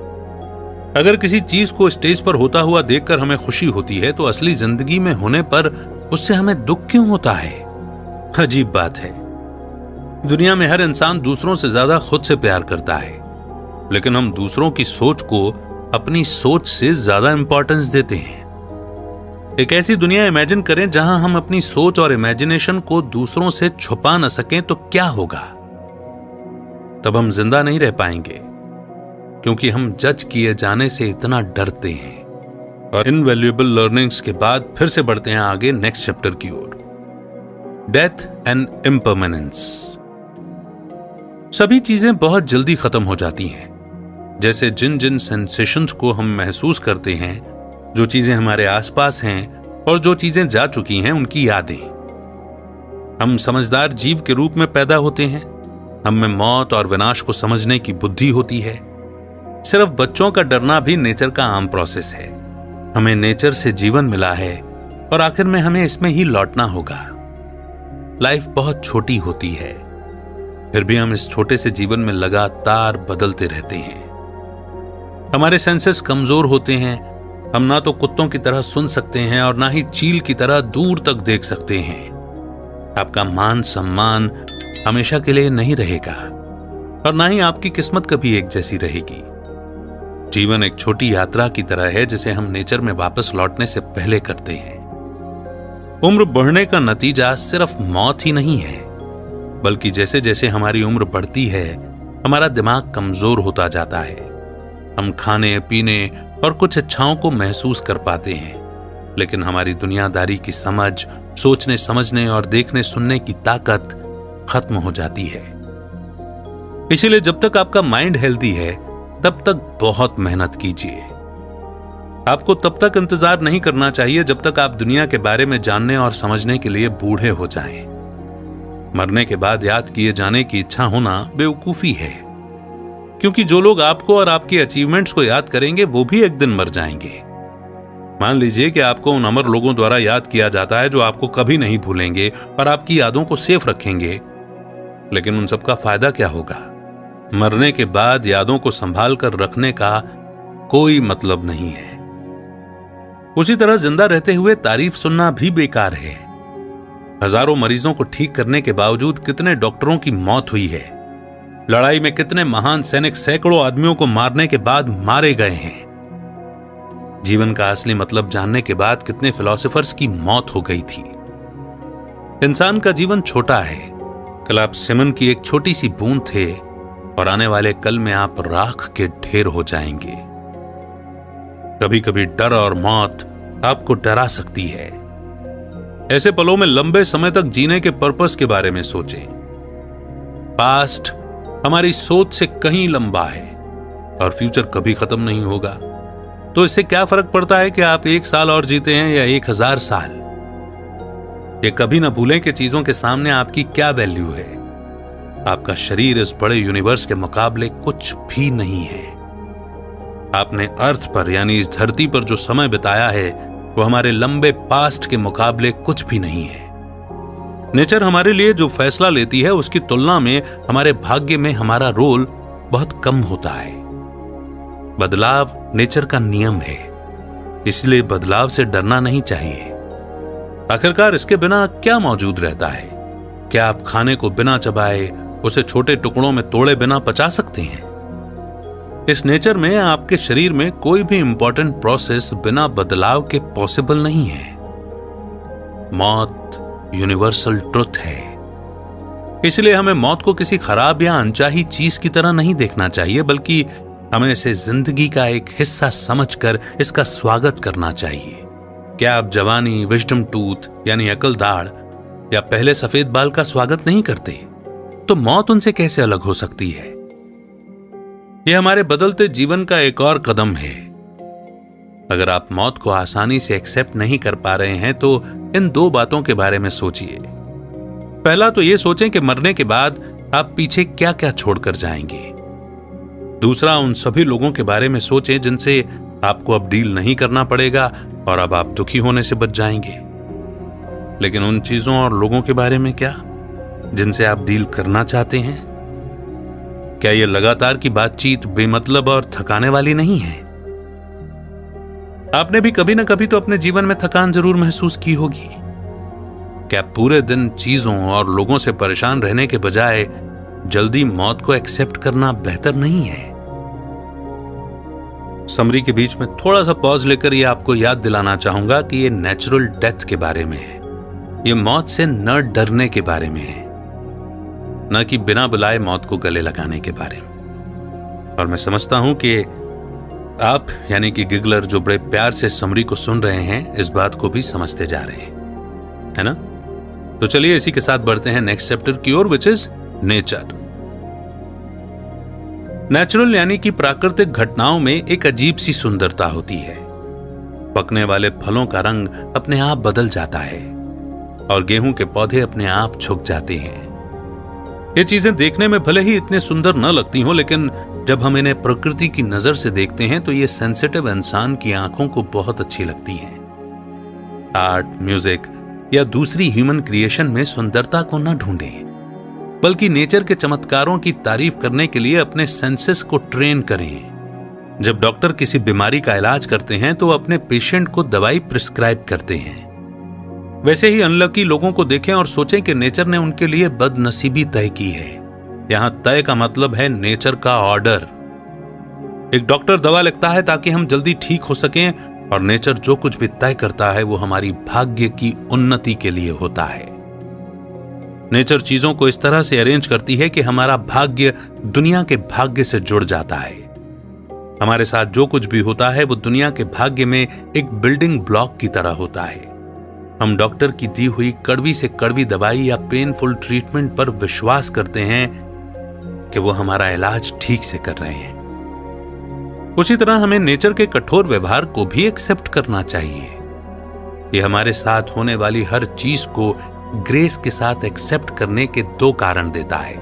अगर किसी चीज को स्टेज पर होता हुआ देखकर हमें खुशी होती है, तो असली जिंदगी में होने पर उससे हमें दुख क्यों होता है? अजीब बात है। दुनिया में हर इंसान दूसरों से ज्यादा खुद से प्यार करता है, लेकिन हम दूसरों की सोच को अपनी सोच से ज्यादा इंपॉर्टेंस देते हैं। एक ऐसी दुनिया इमेजिन करें जहां हम अपनी सोच और इमेजिनेशन को दूसरों से छुपा न सकें, तो क्या होगा? तब हम जिंदा नहीं रह पाएंगे, क्योंकि हम जज किए जाने से इतना डरते हैं। और इनवैल्यूएबल लर्निंग्स के बाद फिर से बढ़ते हैं आगे नेक्स्ट चैप्टर की ओर। Death and impermanence. सभी चीजें बहुत जल्दी खत्म हो जाती हैं, जैसे जिन जिन सेंसेशंस को हम महसूस करते हैं, जो चीजें हमारे आसपास हैं और जो चीजें जा चुकी हैं उनकी यादें। हम समझदार जीव के रूप में पैदा होते हैं। हम में मौत और विनाश को समझने की बुद्धि होती है। सिर्फ बच्चों का डरना भी नेचर का आम प्रोसेस है। हमें नेचर से जीवन मिला है और आखिर में हमें इसमें ही लौटना होगा। लाइफ बहुत छोटी होती है, फिर भी हम इस छोटे से जीवन में लगातार बदलते रहते हैं। हमारे सेंसेस कमजोर होते हैं। हम ना तो कुत्तों की तरह सुन सकते हैं और ना ही चील की तरह दूर तक देख सकते हैं। आपका मान सम्मान हमेशा के लिए नहीं रहेगा और ना ही आपकी किस्मत कभी एक जैसी रहेगी। जीवन एक छोटी यात्रा की तरह है, जिसे हम नेचर में वापस लौटने से पहले करते हैं। उम्र बढ़ने का नतीजा सिर्फ मौत ही नहीं है, बल्कि जैसे जैसे हमारी उम्र बढ़ती है, हमारा दिमाग कमजोर होता जाता है। हम खाने पीने और कुछ इच्छाओं को महसूस कर पाते हैं, लेकिन हमारी दुनियादारी की समझ, सोचने समझने और देखने सुनने की ताकत खत्म हो जाती है। इसीलिए जब तक आपका माइंड हेल्दी है, तब तक बहुत मेहनत कीजिए। आपको तब तक इंतजार नहीं करना चाहिए जब तक आप दुनिया के बारे में जानने और समझने के लिए बूढ़े हो जाएं। मरने के बाद याद किए जाने की इच्छा होना बेवकूफी है, क्योंकि जो लोग आपको और आपके अचीवमेंट्स को याद करेंगे वो भी एक दिन मर जाएंगे। मान लीजिए कि आपको उन अमर लोगों द्वारा याद किया जाता है जो आपको कभी नहीं भूलेंगे और आपकी यादों को सेफ रखेंगे, लेकिन उन सबका फायदा क्या होगा? मरने के बाद यादों को संभाल कर रखने का कोई मतलब नहीं है। उसी तरह जिंदा रहते हुए तारीफ सुनना भी बेकार है। हजारों मरीजों को ठीक करने के बावजूद कितने डॉक्टरों की मौत हुई है। लड़ाई में कितने महान सैनिक सैकड़ों आदमियों को मारने के बाद मारे गए हैं। जीवन का असली मतलब जानने के बाद कितने फिलोसोफर्स की मौत हो गई थी। इंसान का जीवन छोटा है। कल आप सिमन की एक छोटी सी बूंद थे और आने वाले कल में आप राख के ढेर हो जाएंगे। कभी कभी डर और मौत आपको डरा सकती है। ऐसे पलों में लंबे समय तक जीने के पर्पस के बारे में सोचें। पास्ट हमारी सोच से कहीं लंबा है और फ्यूचर कभी खत्म नहीं होगा। तो इससे क्या फर्क पड़ता है कि आप 1 साल और जीते हैं या 1000 साल? ये कभी ना भूलें कि चीजों के सामने आपकी क्या वैल्यू है। आपका शरीर इस बड़े यूनिवर्स के मुकाबले कुछ भी नहीं है। आपने अर्थ पर यानी इस धरती पर जो समय बिताया है वो हमारे लंबे पास्ट के मुकाबले कुछ भी नहीं है। नेचर हमारे लिए जो फैसला लेती है उसकी तुलना में हमारे भाग्य में हमारा रोल बहुत कम होता है। बदलाव नेचर का नियम है। इसलिए बदलाव से डरना नहीं चाहिए। आखिरकार इसके बिना क्या मौजूद रहता है? क्या आप खाने को बिना चबाए, उसे छोटे टुकड़ों में तोड़े बिना पचा सकते हैं? इस नेचर में आपके शरीर में कोई भी इंपॉर्टेंट प्रोसेस बिना बदलाव के पॉसिबल नहीं है। मौत यूनिवर्सल ट्रुथ है। इसलिए हमें मौत को किसी खराब या अनचाही चीज की तरह नहीं देखना चाहिए, बल्कि हमें इसे जिंदगी का एक हिस्सा समझकर इसका स्वागत करना चाहिए। क्या आप जवानी, विजडम टूथ यानी अकल दाढ़ या पहले सफेद बाल का स्वागत नहीं करते? तो मौत उनसे कैसे अलग हो सकती है? यह हमारे बदलते जीवन का एक और कदम है। अगर आप मौत को आसानी से एक्सेप्ट नहीं कर पा रहे हैं तो इन दो बातों के बारे में सोचिए। पहला तो यह सोचें कि मरने के बाद आप पीछे क्या क्या छोड़कर जाएंगे। दूसरा, उन सभी लोगों के बारे में सोचें जिनसे आपको अब डील नहीं करना पड़ेगा और अब आप दुखी होने से बच जाएंगे। लेकिन उन चीजों और लोगों के बारे में क्या जिनसे आप डील करना चाहते हैं? क्या यह लगातार की बातचीत बेमतलब और थकाने वाली नहीं है? आपने भी कभी ना कभी तो अपने जीवन में थकान जरूर महसूस की होगी। क्या पूरे दिन चीजों और लोगों से परेशान रहने के बजाय जल्दी मौत को एक्सेप्ट करना बेहतर नहीं है? समरी के बीच में थोड़ा सा पॉज लेकर यह आपको याद दिलाना चाहूंगा कि यह नेचुरल डेथ के बारे में है। यह मौत से न डरने के बारे में है, न कि बिना बुलाए मौत को गले लगाने के बारे में। और मैं समझता हूं कि आप यानी कि गिगलर जो बड़े प्यार से समरी को सुन रहे हैं, इस बात को भी समझते जा रहे हैं, है ना? तो चलिए इसी के साथ बढ़ते हैं नेक्स्ट चैप्टर की ओर, विच इज नेचर। नेचुरल यानी कि प्राकृतिक घटनाओं में एक अजीब सी सुंदरता होती है। पकने वाले फलों का रंग अपने आप बदल जाता है और गेहूं के पौधे अपने आप झुक जाते हैं। ये चीजें देखने में भले ही इतने सुंदर न लगती हों, लेकिन जब हम इन्हें प्रकृति की नजर से देखते हैं तो ये सेंसिटिव इंसान की आंखों को बहुत अच्छी लगती हैं। आर्ट, म्यूजिक या दूसरी ह्यूमन क्रिएशन में सुंदरता को न ढूंढें, बल्कि नेचर के चमत्कारों की तारीफ करने के लिए अपने सेंसेस को ट्रेन करें। जब डॉक्टर किसी बीमारी का इलाज करते हैं तो अपने पेशेंट को दवाई प्रिस्क्राइब करते हैं। वैसे ही अनलकी लोगों को देखें और सोचें कि नेचर ने उनके लिए बदनसीबी तय की है। यहां तय का मतलब है नेचर का ऑर्डर। एक डॉक्टर दवा लिखता है ताकि हम जल्दी ठीक हो सकें, और नेचर जो कुछ भी तय करता है वो हमारी भाग्य की उन्नति के लिए होता है। नेचर चीजों को इस तरह से अरेंज करती है कि हमारा भाग्य दुनिया के भाग्य से जुड़ जाता है। हमारे साथ जो कुछ भी होता है वो दुनिया के भाग्य में एक बिल्डिंग ब्लॉक की तरह होता है। हम डॉक्टर की दी हुई कड़वी से कड़वी दवाई या पेनफुल ट्रीटमेंट पर विश्वास करते हैं कि वो हमारा इलाज ठीक से कर रहे हैं। उसी तरह हमें नेचर के कठोर व्यवहार को भी एक्सेप्ट करना चाहिए। ये हमारे साथ होने वाली हर चीज को ग्रेस के साथ एक्सेप्ट करने के दो कारण देता है।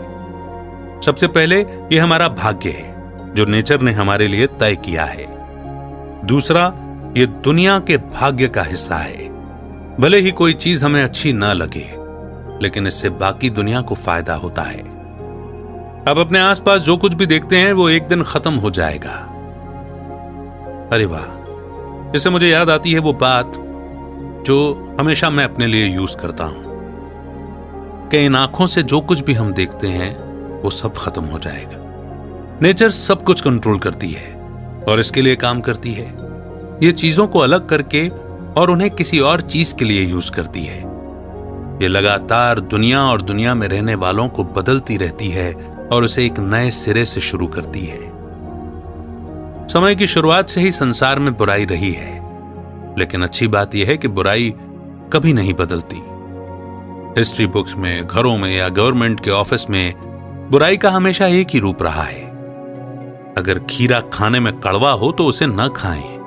सबसे पहले ये हमारा भाग्य है जो नेचर ने हमारे लिए तय किया है। दूसरा, ये दुनिया के भाग्य का हिस्सा है। भले ही कोई चीज हमें अच्छी ना लगे, लेकिन इससे बाकी दुनिया को फायदा होता है। अब अपने आसपास जो कुछ भी देखते हैं वो एक दिन खत्म हो जाएगा। अरे वाह, इससे मुझे याद आती है वो बात जो हमेशा मैं अपने लिए यूज करता हूं कि इन आंखों से जो कुछ भी हम देखते हैं वो सब खत्म हो जाएगा। नेचर सब कुछ कंट्रोल करती है और इसके लिए काम करती है। ये चीजों को अलग करके और उन्हें किसी और चीज के लिए यूज करती है। ये लगातार दुनिया और दुनिया में रहने वालों को बदलती रहती है और उसे एक नए सिरे से शुरू करती है। समय की शुरुआत से ही संसार में बुराई रही है, लेकिन अच्छी बात यह है कि बुराई कभी नहीं बदलती। हिस्ट्री बुक्स में, घरों में या गवर्नमेंट के ऑफिस में बुराई का हमेशा एक ही रूप रहा है। अगर खीरा खाने में कड़वा हो तो उसे न खाएं।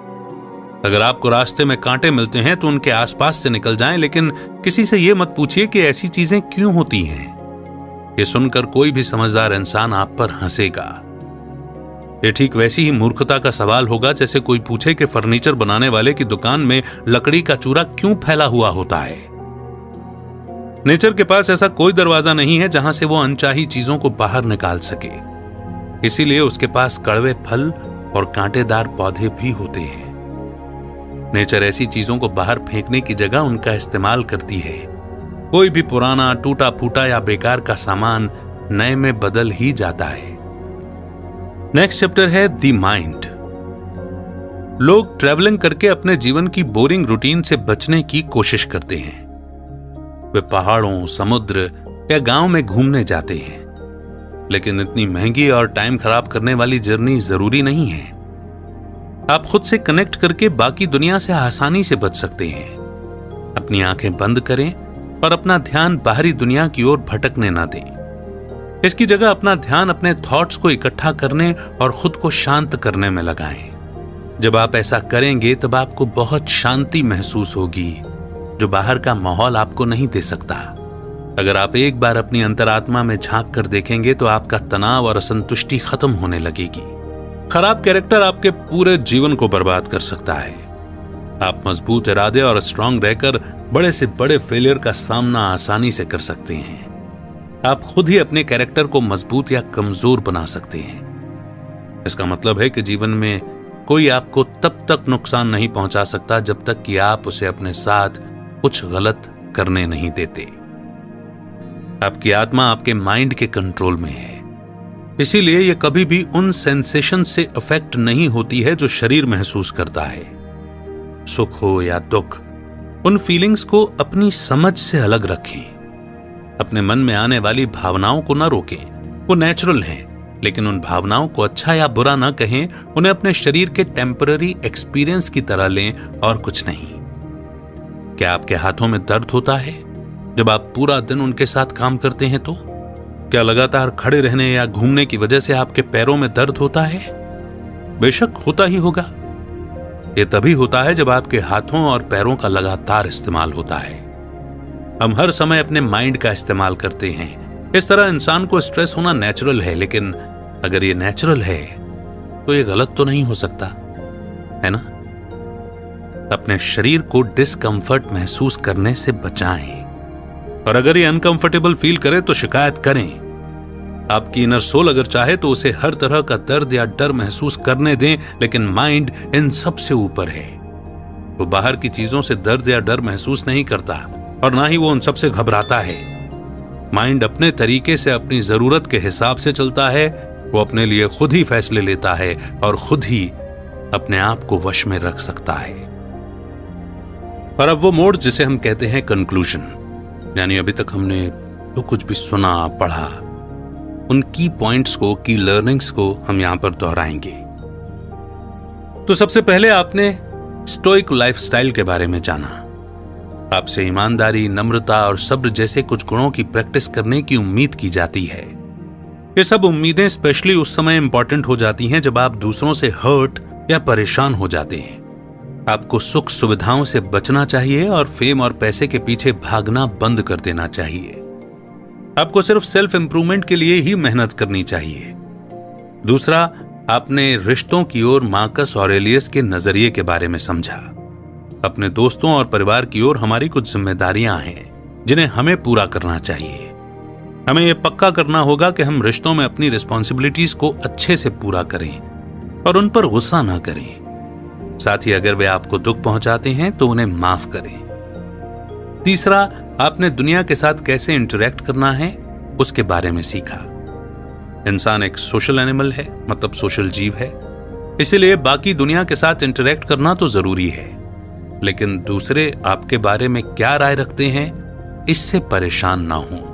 अगर आपको रास्ते में कांटे मिलते हैं तो उनके आसपास से निकल जाएं, लेकिन किसी से यह मत पूछिए कि ऐसी चीजें क्यों होती हैं। ये सुनकर कोई भी समझदार इंसान आप पर हंसेगा। ये ठीक वैसी ही मूर्खता का सवाल होगा जैसे कोई पूछे कि फर्नीचर बनाने वाले की दुकान में लकड़ी का चूरा क्यों फैला हुआ होता है। नेचर के पास ऐसा कोई दरवाजा नहीं है जहां से वो अनचाही चीजों को बाहर निकाल सके। इसीलिए उसके पास कड़वे फल और कांटेदार पौधे भी होते हैं। नेचर ऐसी चीजों को बाहर फेंकने की जगह उनका इस्तेमाल करती है। कोई भी पुराना, टूटा फूटा या बेकार का सामान नए में बदल ही जाता है। नेक्स्ट चैप्टर है द माइंड। लोग ट्रैवलिंग करके अपने जीवन की बोरिंग रूटीन से बचने की कोशिश करते हैं। वे पहाड़ों, समुद्र या गांव में घूमने जाते हैं, लेकिन इतनी महंगी और टाइम खराब करने वाली जर्नी जरूरी नहीं है। आप खुद से कनेक्ट करके बाकी दुनिया से आसानी से बच सकते हैं। अपनी आंखें बंद करें और अपना ध्यान बाहरी दुनिया की ओर भटकने ना दें। इसकी जगह अपना ध्यान अपने थॉट्स को इकट्ठा करने और खुद को शांत करने में लगाएं। जब आप ऐसा करेंगे तब आपको बहुत शांति महसूस होगी, जो बाहर का माहौल आपको नहीं दे सकता। अगर आप एक बार अपनी अंतरात्मा में झांक कर देखेंगे तो आपका तनाव और असंतुष्टि खत्म होने लगेगी। खराब कैरेक्टर आपके पूरे जीवन को बर्बाद कर सकता है। आप मजबूत इरादे और स्ट्रांग रहकर बड़े से बड़े फेलियर का सामना आसानी से कर सकते हैं। आप खुद ही अपने कैरेक्टर को मजबूत या कमजोर बना सकते हैं। इसका मतलब है कि जीवन में कोई आपको तब तक नुकसान नहीं पहुंचा सकता जब तक कि आप उसे अपने साथ कुछ गलत करने नहीं देते। आपकी आत्मा आपके माइंड के कंट्रोल में है, इसीलिए यह कभी भी उन सेंसेशन से अफेक्ट नहीं होती है जो शरीर महसूस करता है। सुख हो या दुख, उन फीलिंग्स को अपनी समझ से अलग रखें। अपने मन में आने वाली भावनाओं को ना रोकें, वो नेचुरल हैं, लेकिन उन भावनाओं को अच्छा या बुरा ना कहें, उन्हें अपने शरीर के टेम्पररी एक्सपीरियंस की तरह लें और कुछ नहीं। क्या आपके हाथों में दर्द होता है जब आप पूरा दिन उनके साथ काम करते हैं? तो क्या लगातार खड़े रहने या घूमने की वजह से आपके पैरों में दर्द होता है? बेशक होता ही होगा। यह तभी होता है जब आपके हाथों और पैरों का लगातार इस्तेमाल होता है। हम हर समय अपने माइंड का इस्तेमाल करते हैं। इस तरह इंसान को स्ट्रेस होना नेचुरल है, लेकिन अगर ये नेचुरल है तो ये गलत तो नहीं हो सकता, है ना? अपने शरीर को डिस्कंफर्ट महसूस करने से बचाएं, और अगर ये अनकंफर्टेबल फील करे तो शिकायत करें। आपकी इनर सोल अगर चाहे तो उसे हर तरह का दर्द या डर महसूस करने दें, लेकिन माइंड इन सब से ऊपर है। वो बाहर की चीजों से दर्द या डर महसूस नहीं करता और ना ही वो उन सब से घबराता है। माइंड अपने तरीके से अपनी जरूरत के हिसाब से चलता है। वो अपने लिए खुद ही फैसले लेता है और खुद ही अपने आप को वश में रख सकता है। और अब वो मोड जिसे हम कहते हैं कंक्लूजन, यानी अभी तक हमने जो कुछ भी सुना पढ़ा, उन की पॉइंट्स को, की लर्निंग्स को हम यहां पर दोहराएंगे। तो सबसे पहले आपने स्टोइक लाइफस्टाइल के बारे में जाना। आपसे ईमानदारी, नम्रता और सब्र जैसे कुछ गुणों की प्रैक्टिस करने की उम्मीद की जाती है। ये सब उम्मीदें स्पेशली उस समय इंपॉर्टेंट हो जाती हैं जब आप दूसरों से हर्ट या परेशान हो जाते हैं। आपको सुख सुविधाओं से बचना चाहिए और फेम और पैसे के पीछे भागना बंद कर देना चाहिए। आपको सिर्फ सेल्फ इंप्रूवमेंट के लिए ही मेहनत करनी चाहिए। दूसरा, आपने रिश्तों की ओर मार्कस ऑरेलियस के नजरिए के बारे में समझा। अपने दोस्तों और परिवार की ओर हमारी कुछ जिम्मेदारियां हैं जिन्हें हमें पूरा करना चाहिए। हमें यह पक्का करना होगा कि हम रिश्तों में अपनी रिस्पॉन्सिबिलिटीज को अच्छे से पूरा करें और उन पर गुस्सा ना करें। साथ ही अगर वे आपको दुख पहुंचाते हैं तो उन्हें माफ करें। तीसरा, आपने दुनिया के साथ कैसे इंटरेक्ट करना है उसके बारे में सीखा। इंसान एक सोशल एनिमल है, मतलब सोशल जीव है, इसीलिए बाकी दुनिया के साथ इंटरेक्ट करना तो जरूरी है, लेकिन दूसरे आपके बारे में क्या राय रखते हैं इससे परेशान ना हो।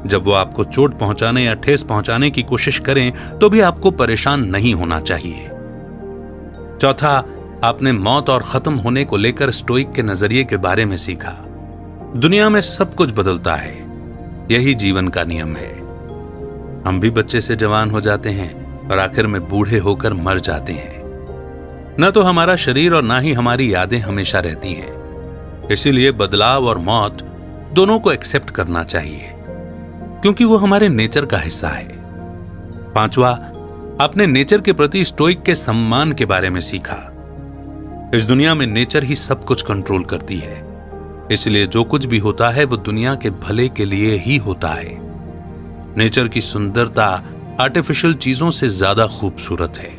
जब वो आपको चोट पहुंचाने या ठेस पहुंचाने की कोशिश करें तो भी आपको परेशान नहीं होना चाहिए। चौथा, आपने मौत और खत्म होने को लेकर स्टोइक के नजरिए के बारे में सीखा। दुनिया में सब कुछ बदलता है, यही जीवन का नियम है। हम भी बच्चे से जवान हो जाते हैं और आखिर में बूढ़े होकर मर जाते हैं। न तो हमारा शरीर और ना ही हमारी यादें हमेशा रहती हैं। इसीलिए बदलाव और मौत दोनों को एक्सेप्ट करना चाहिए, क्योंकि वो हमारे नेचर का हिस्सा है। पांचवा, आपने नेचर के प्रति स्टोइक के सम्मान के बारे में सीखा। इस दुनिया में नेचर ही सब कुछ कंट्रोल करती है, इसलिए जो कुछ भी होता है वो दुनिया के भले के लिए ही होता है। नेचर की सुंदरता आर्टिफिशियल चीजों से ज्यादा खूबसूरत है।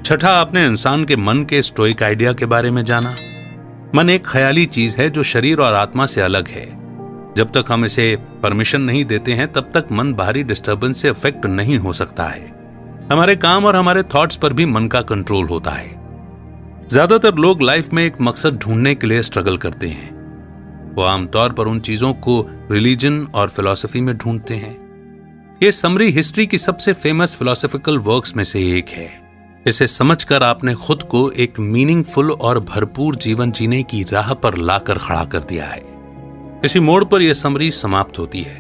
छठा, आपने इंसान के मन के स्टोइक आइडिया के बारे में जाना। मन एक ख्याली चीज है जो शरीर और आत्मा से अलग है। जब तक हम इसे परमिशन नहीं देते हैं तब तक मन बाहरी डिस्टर्बेंस से अफेक्ट नहीं हो सकता है। हमारे काम और हमारे थॉट्स पर भी मन का कंट्रोल होता है। ज्यादातर लोग लाइफ में एक मकसद ढूंढने के लिए स्ट्रगल करते हैं। वो आमतौर पर उन चीजों को रिलीजन और फिलॉसफी में ढूंढते हैं। ये समरी हिस्ट्री की सबसे फेमस फिलोसॉफिकल वर्क्स में से एक है। इसे समझकर आपने खुद को एक मीनिंगफुल और भरपूर जीवन जीने की राह पर लाकर खड़ा कर दिया है। इसी मोड़ पर यह समरी समाप्त होती है,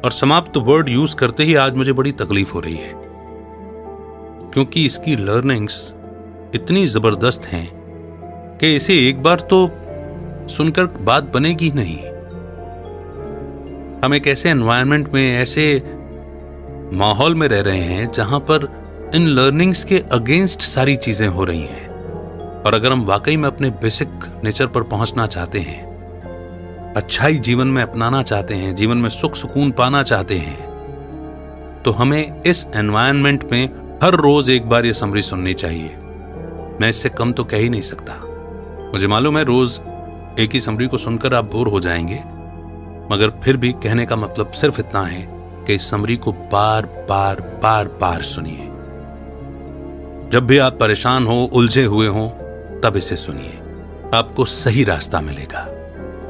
और समाप्त वर्ड यूज करते ही आज मुझे बड़ी तकलीफ हो रही है, क्योंकि इसकी लर्निंग्स इतनी जबरदस्त हैं कि इसे एक बार तो सुनकर बात बनेगी नहीं। हम एक ऐसे एनवायरनमेंट में, ऐसे माहौल में रह रहे हैं जहां पर इन लर्निंग्स के अगेंस्ट सारी चीजें हो रही हैं। और अगर हम वाकई में अपने बेसिक नेचर पर पहुंचना चाहते हैं, अच्छाई जीवन में अपनाना चाहते हैं, जीवन में सुख सुकून पाना चाहते हैं, तो हमें इस एनवायरनमेंट में हर रोज एक बार ये समरी सुननी चाहिए। मैं इससे कम तो कह ही नहीं सकता। मुझे मालूम है रोज एक ही समरी को सुनकर आप बोर हो जाएंगे, मगर फिर भी कहने का मतलब सिर्फ इतना है कि इस समरी को बार बार बार बार सुनिए। जब भी आप परेशान हो, उलझे हुए हो, तब इसे सुनिए, आपको सही रास्ता मिलेगा।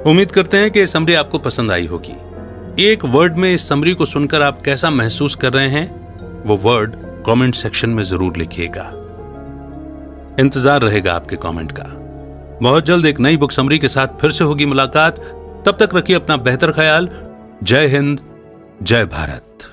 उम्मीद करते हैं कि ये समरी आपको पसंद आई होगी। एक वर्ड में इस समरी को सुनकर आप कैसा महसूस कर रहे हैं, वो वर्ड कमेंट सेक्शन में जरूर लिखिएगा। इंतजार रहेगा आपके कमेंट का। बहुत जल्द एक नई बुक समरी के साथ फिर से होगी मुलाकात। तब तक रखिए अपना बेहतर ख्याल। जय हिंद, जय भारत।